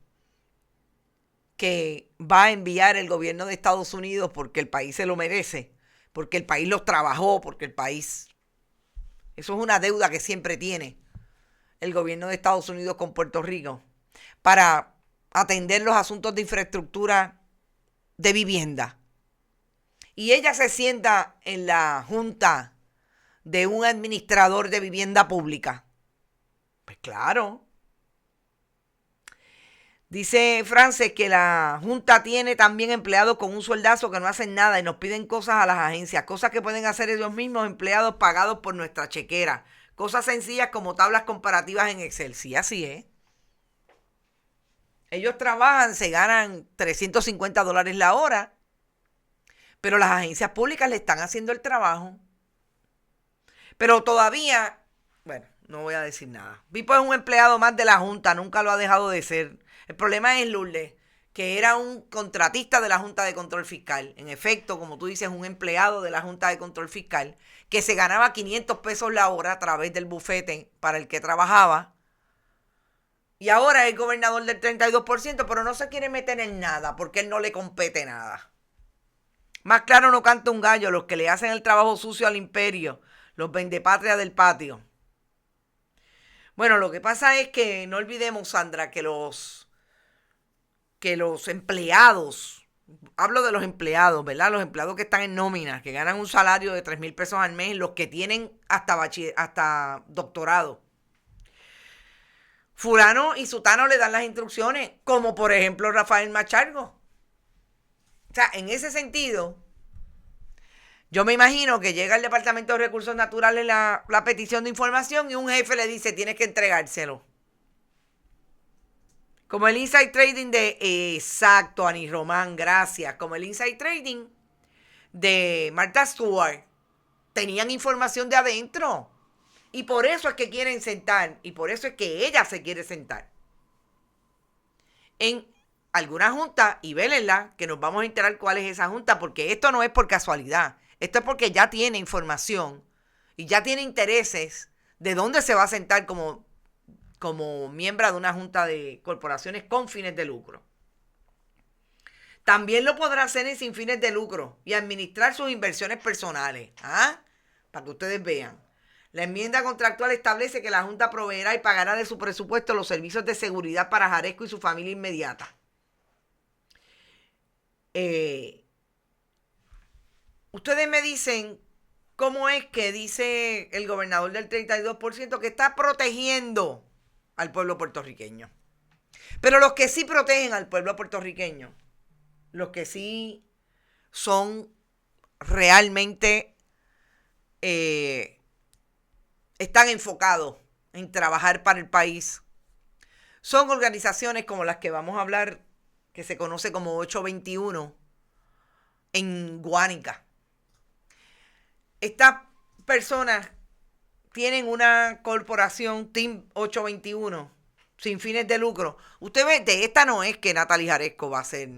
que va a enviar el gobierno de Estados Unidos porque el país se lo merece, porque el país los trabajó, porque el país... Eso es una deuda que siempre tiene el gobierno de Estados Unidos con Puerto Rico para atender los asuntos de infraestructura de vivienda. Y ella se sienta en la junta de un administrador de vivienda pública. Pues claro. Dice Frances que la Junta tiene también empleados con un sueldazo que no hacen nada y nos piden cosas a las agencias, cosas que pueden hacer ellos mismos, empleados pagados por nuestra chequera. Cosas sencillas como tablas comparativas en Excel. Sí, así es. Ellos trabajan, se ganan $350 la hora, pero las agencias públicas le están haciendo el trabajo. Pero todavía, bueno, no voy a decir nada. Pipo es un empleado más de la Junta, nunca lo ha dejado de ser. El problema es Lourdes, que era un contratista de la Junta de Control Fiscal. En efecto, como tú dices, un empleado de la Junta de Control Fiscal que se ganaba 500 pesos la hora a través del bufete para el que trabajaba. Y ahora es gobernador del 32%, pero no se quiere meter en nada porque él no le compete nada. Más claro no canta un gallo los que le hacen el trabajo sucio al imperio, los vendepatrias del patio. Bueno, lo que pasa es que no olvidemos, Sandra, que los empleados, hablo de los empleados, ¿verdad? Los empleados que están en nómina, que ganan un salario de 3,000 pesos al mes, los que tienen hasta doctorado. Fulano y sutano le dan las instrucciones, como por ejemplo Rafael Machargo. O sea, en ese sentido, yo me imagino que llega al Departamento de Recursos Naturales la petición de información y un jefe le dice, tienes que entregárselo. Como el inside trading exacto, Ani Román, gracias. Como el inside trading de Martha Stewart. Tenían información de adentro. Y por eso es que quieren sentar. Y por eso es que ella se quiere sentar en alguna junta y vélenla, que nos vamos a enterar cuál es esa junta, porque esto no es por casualidad. Esto es porque ya tiene información y ya tiene intereses de dónde se va a sentar como miembro de una junta de corporaciones con fines de lucro. También lo podrá hacer sin fines de lucro y administrar sus inversiones personales. Para que ustedes vean. La enmienda contractual establece que la Junta proveerá y pagará de su presupuesto los servicios de seguridad para Jaresco y su familia inmediata. Ustedes me dicen cómo es que dice el gobernador del 32% que está protegiendo al pueblo puertorriqueño. Pero los que sí protegen al pueblo puertorriqueño, los que sí son realmente están enfocados en trabajar para el país, son organizaciones como las que vamos a hablar, que se conoce como 821 en Guánica. Estas personas tienen una corporación, Team 821, sin fines de lucro. Usted ve, de esta no es que Natalie Jaresco va a ser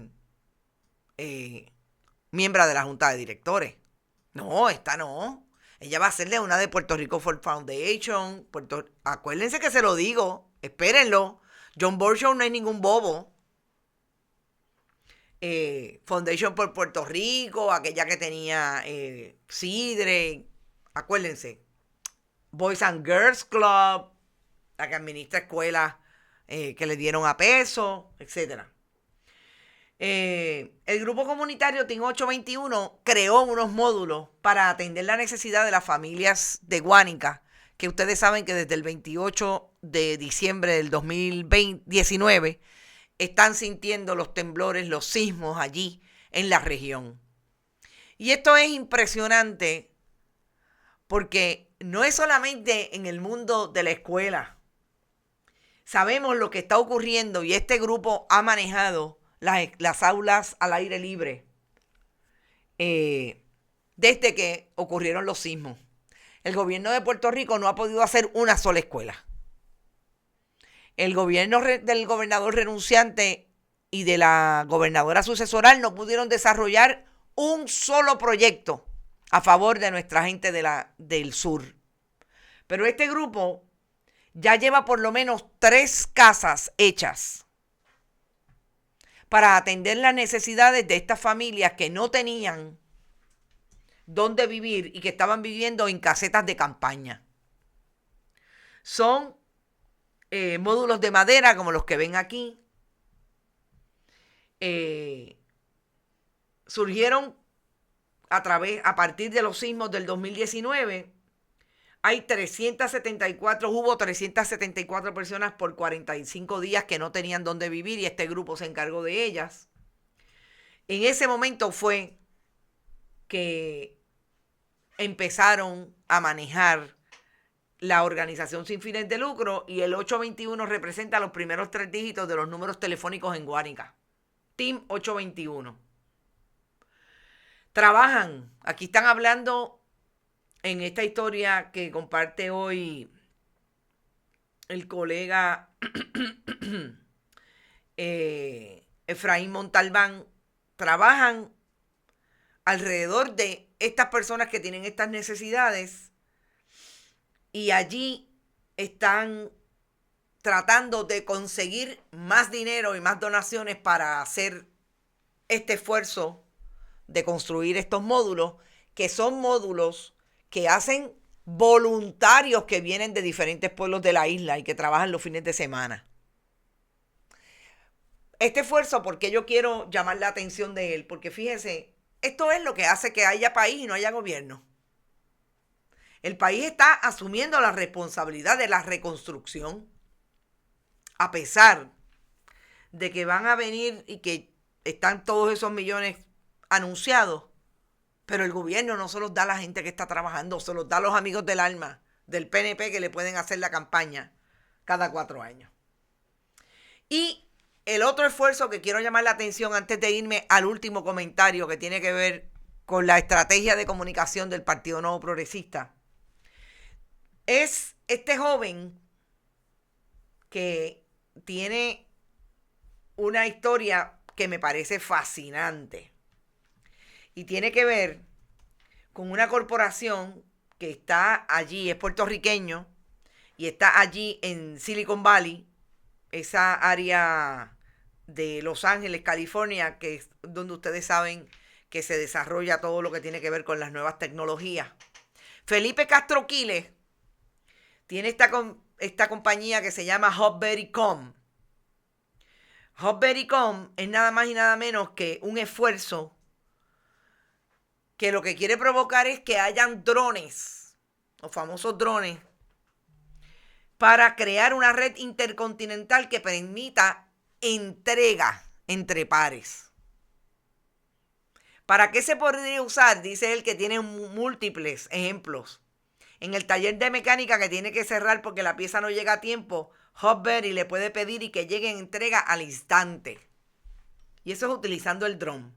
miembro de la Junta de Directores. No, esta no. Ella va a ser de una de Puerto Rico Ford Foundation. Acuérdense que se lo digo. Espérenlo. John Borshow no es ningún bobo. Foundation por Puerto Rico, aquella que tenía Sidre. Acuérdense. Boys and Girls Club, la que administra escuelas que le dieron a peso, etc. El grupo comunitario Team 821 creó unos módulos para atender la necesidad de las familias de Guánica, que ustedes saben que desde el 28 de diciembre del 2019 están sintiendo los temblores, los sismos allí en la región. Y esto es impresionante porque no es solamente en el mundo de la escuela. Sabemos lo que está ocurriendo y este grupo ha manejado las aulas al aire libre desde que ocurrieron los sismos. El gobierno de Puerto Rico no ha podido hacer una sola escuela. El gobierno del gobernador renunciante y de la gobernadora sucesoral no pudieron desarrollar un solo proyecto a favor de nuestra gente del sur. Pero este grupo ya lleva por lo menos 3 casas hechas para atender las necesidades de estas familias que no tenían dónde vivir y que estaban viviendo en casetas de campaña. Son módulos de madera como los que ven aquí. Surgieron a partir de los sismos del 2019 hubo 374 personas por 45 días que no tenían dónde vivir y este grupo se encargó de ellas. En ese momento fue que empezaron a manejar la organización sin fines de lucro y el 821 representa los primeros 3 dígitos de los números telefónicos en Guánica. Team 821. Trabajan, aquí están hablando en esta historia que comparte hoy el colega Efraín Montalbán, trabajan alrededor de estas personas que tienen estas necesidades y allí están tratando de conseguir más dinero y más donaciones para hacer este esfuerzo de construir estos módulos, que son módulos que hacen voluntarios que vienen de diferentes pueblos de la isla y que trabajan los fines de semana. Este esfuerzo, ¿por qué yo quiero llamar la atención de él? Porque fíjense, esto es lo que hace que haya país y no haya gobierno. El país está asumiendo la responsabilidad de la reconstrucción, a pesar de que van a venir y que están todos esos millones anunciados, pero el gobierno no se los da a la gente que está trabajando, se los da a los amigos del alma, del PNP, que le pueden hacer la campaña cada 4 años. Y el otro esfuerzo que quiero llamar la atención antes de irme al último comentario, que tiene que ver con la estrategia de comunicación del Partido Nuevo Progresista, es este joven que tiene una historia que me parece fascinante y tiene que ver con una corporación que está allí, es puertorriqueño y está allí en Silicon Valley, esa área de Los Ángeles, California, que es donde ustedes saben que se desarrolla todo lo que tiene que ver con las nuevas tecnologías. Felipe Castro Quiles tiene esta compañía que se llama Hotberry.com. Hotberry.com es nada más y nada menos que un esfuerzo que lo que quiere provocar es que hayan drones, los famosos drones, para crear una red intercontinental que permita entrega entre pares. ¿Para qué se podría usar? Dice él que tiene múltiples ejemplos. En el taller de mecánica que tiene que cerrar porque la pieza no llega a tiempo, Hotberry le puede pedir y que llegue en entrega al instante. Y eso es utilizando el dron.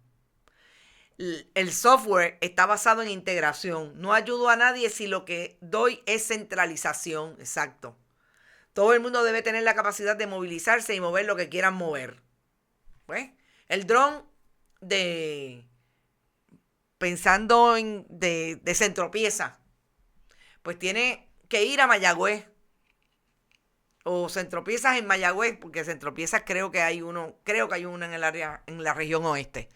El software está basado en integración. No ayudo a nadie si lo que doy es centralización. Exacto. Todo el mundo debe tener la capacidad de movilizarse y mover lo que quieran mover. Pues, el dron pensando de Centropieza, pues tiene que ir a Mayagüez. O Centropiezas en Mayagüez, porque Centropiezas creo que hay uno en el área, en la región oeste.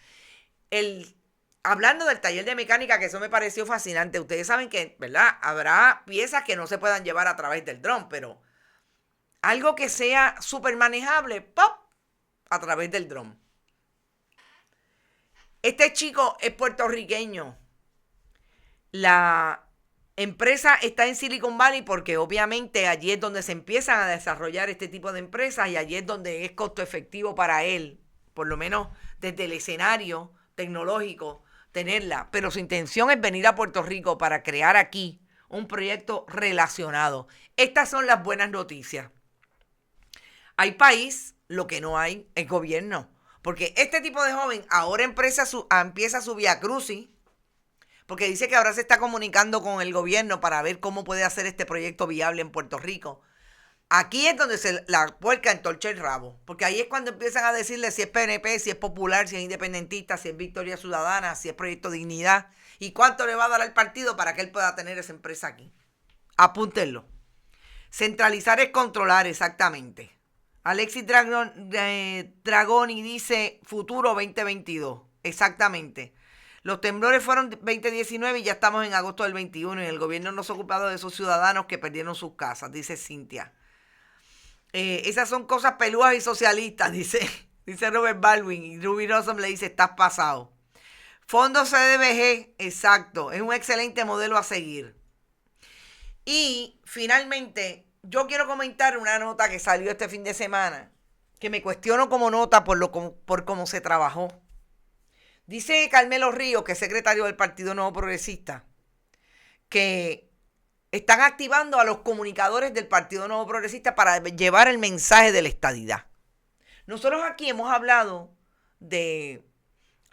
Hablando del taller de mecánica, que eso me pareció fascinante. Ustedes saben que, ¿verdad? Habrá piezas que no se puedan llevar a través del dron, pero algo que sea súper manejable, ¡pop!, a través del dron. Este chico es puertorriqueño. La empresa está en Silicon Valley porque obviamente allí es donde se empiezan a desarrollar este tipo de empresas y allí es donde es costo efectivo para él, por lo menos desde el escenario tecnológico, tenerla. Pero su intención es venir a Puerto Rico para crear aquí un proyecto relacionado. Estas son las buenas noticias. Hay país, lo que no hay es gobierno. Porque este tipo de joven ahora empieza su viacrucis, porque dice que ahora se está comunicando con el gobierno para ver cómo puede hacer este proyecto viable en Puerto Rico. Aquí es donde la puerca entorcha el rabo, porque ahí es cuando empiezan a decirle si es PNP, si es popular, si es independentista, si es Victoria Ciudadana, si es Proyecto Dignidad, y cuánto le va a dar al partido para que él pueda tener esa empresa aquí. Apúntenlo. Centralizar es controlar, exactamente. Alexis Dragoni dice futuro 2022. Exactamente. Los temblores fueron 2019 y ya estamos en agosto del 21 y el gobierno no se ha ocupado de esos ciudadanos que perdieron sus casas, dice Cintia. Esas son cosas pelúas y socialistas, dice Robert Baldwin. Y Ruby Rossum le dice, estás pasado. Fondo CDBG, exacto. Es un excelente modelo a seguir. Y finalmente, yo quiero comentar una nota que salió este fin de semana, que me cuestiono como nota por cómo se trabajó. Dice Carmelo Ríos, que es secretario del Partido Nuevo Progresista, que están activando a los comunicadores del Partido Nuevo Progresista para llevar el mensaje de la estadidad. Nosotros aquí hemos hablado de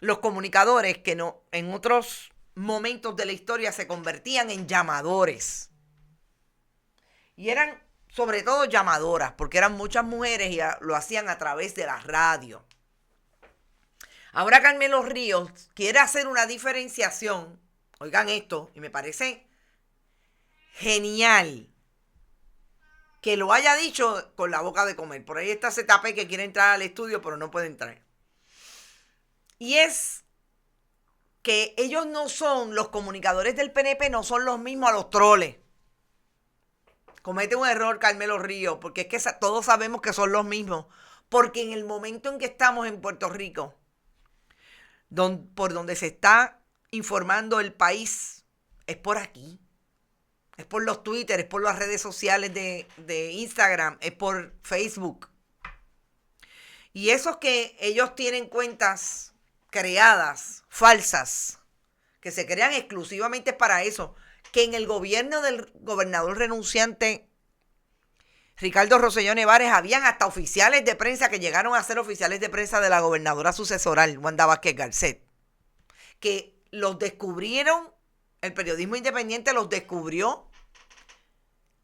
los comunicadores que no, en otros momentos de la historia se convertían en llamadores. Y eran sobre todo llamadoras, porque eran muchas mujeres y lo hacían a través de la radio. Ahora Carmelo Ríos quiere hacer una diferenciación, oigan esto, y me parece genial que lo haya dicho con la boca de comer. Por ahí está ZP que quiere entrar al estudio, pero no puede entrar. Y es que ellos no son, los comunicadores del PNP no son los mismos a los troles. Comete un error Carmelo Ríos, porque es que todos sabemos que son los mismos. Porque en el momento en que estamos en Puerto Rico, por donde se está informando el país, es por aquí. Es por los Twitter, es por las redes sociales de Instagram, es por Facebook. Y esos que ellos tienen cuentas creadas, falsas, que se crean exclusivamente para eso, que en el gobierno del gobernador renunciante Ricardo Rosselló Nevares habían hasta oficiales de prensa que llegaron a ser oficiales de prensa de la gobernadora sucesoral, Wanda Vázquez Garcet, que los descubrieron, el periodismo independiente los descubrió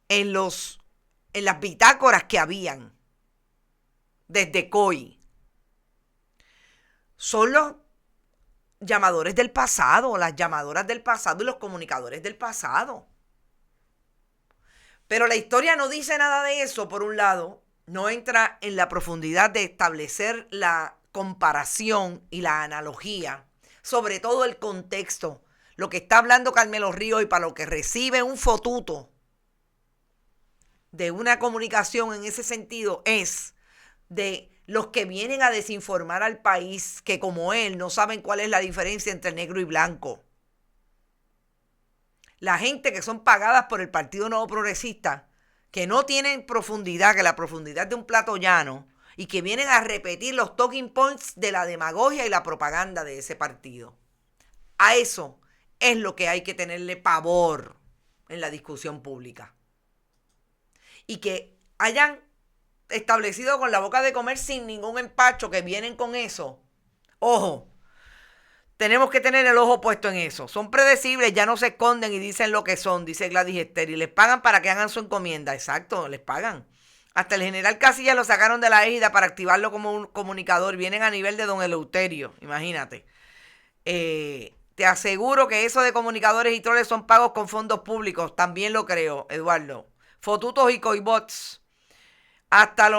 en las bitácoras que habían desde COI. Son los llamadores del pasado, las llamadoras del pasado y los comunicadores del pasado. Pero la historia no dice nada de eso, por un lado, no entra en la profundidad de establecer la comparación y la analogía, sobre todo el contexto. Lo que está hablando Carmelo Ríos y para lo que recibe un fotuto de una comunicación en ese sentido es de los que vienen a desinformar al país, que como él no saben cuál es la diferencia entre negro y blanco. La gente que son pagadas por el Partido Nuevo Progresista, que no tienen profundidad, que la profundidad de un plato llano, y que vienen a repetir los talking points de la demagogia y la propaganda de ese partido. A eso es lo que hay que tenerle pavor en la discusión pública. Y que hayan establecido con la boca de comer sin ningún empacho que vienen con eso. Ojo, tenemos que tener el ojo puesto en eso. Son predecibles, ya no se esconden y dicen lo que son, dice Gladys Esther. Y les pagan para que hagan su encomienda. Exacto, les pagan. Hasta el general Casillas lo sacaron de la égida para activarlo como un comunicador. Vienen a nivel de don Eleuterio, imagínate. Te aseguro que eso de comunicadores y troles son pagos con fondos públicos. También lo creo, Eduardo. Fotutos y coibots. Hasta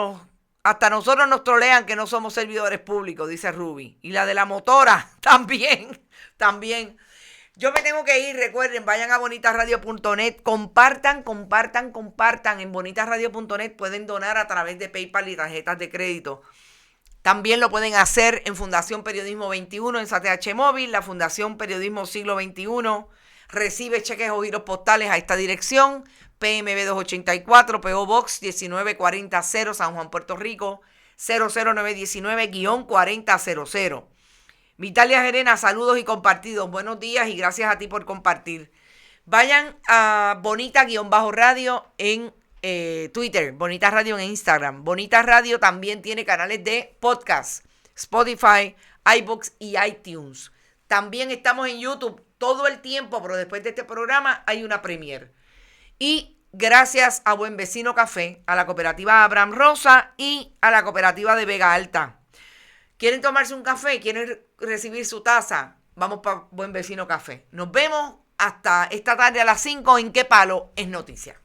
nosotros nos trolean que no somos servidores públicos, dice Ruby. Y la de la motora, también. Yo me tengo que ir, recuerden, vayan a bonitasradio.net, compartan. En bonitasradio.net pueden donar a través de PayPal y tarjetas de crédito. También lo pueden hacer en Fundación Periodismo 21, en SATH Móvil, la Fundación Periodismo Siglo XXI. Recibe cheques o giros postales a esta dirección, PMB 284, PO Box 19400, San Juan, Puerto Rico, 00919-4000. Vitalia Gerena, saludos y compartidos. Buenos días y gracias a ti por compartir. Vayan a Bonita-Radio en Twitter, Bonita Radio en Instagram. Bonita Radio también tiene canales de podcast, Spotify, iBooks y iTunes. También estamos en YouTube todo el tiempo, pero después de este programa hay una premiere. Y gracias a Buen Vecino Café, a la cooperativa Abraham Rosa y a la cooperativa de Vega Alta. ¿Quieren tomarse un café? ¿Quieren recibir su taza? Vamos para Buen Vecino Café. Nos vemos hasta esta tarde a las 5 en Qué Palo es Noticia.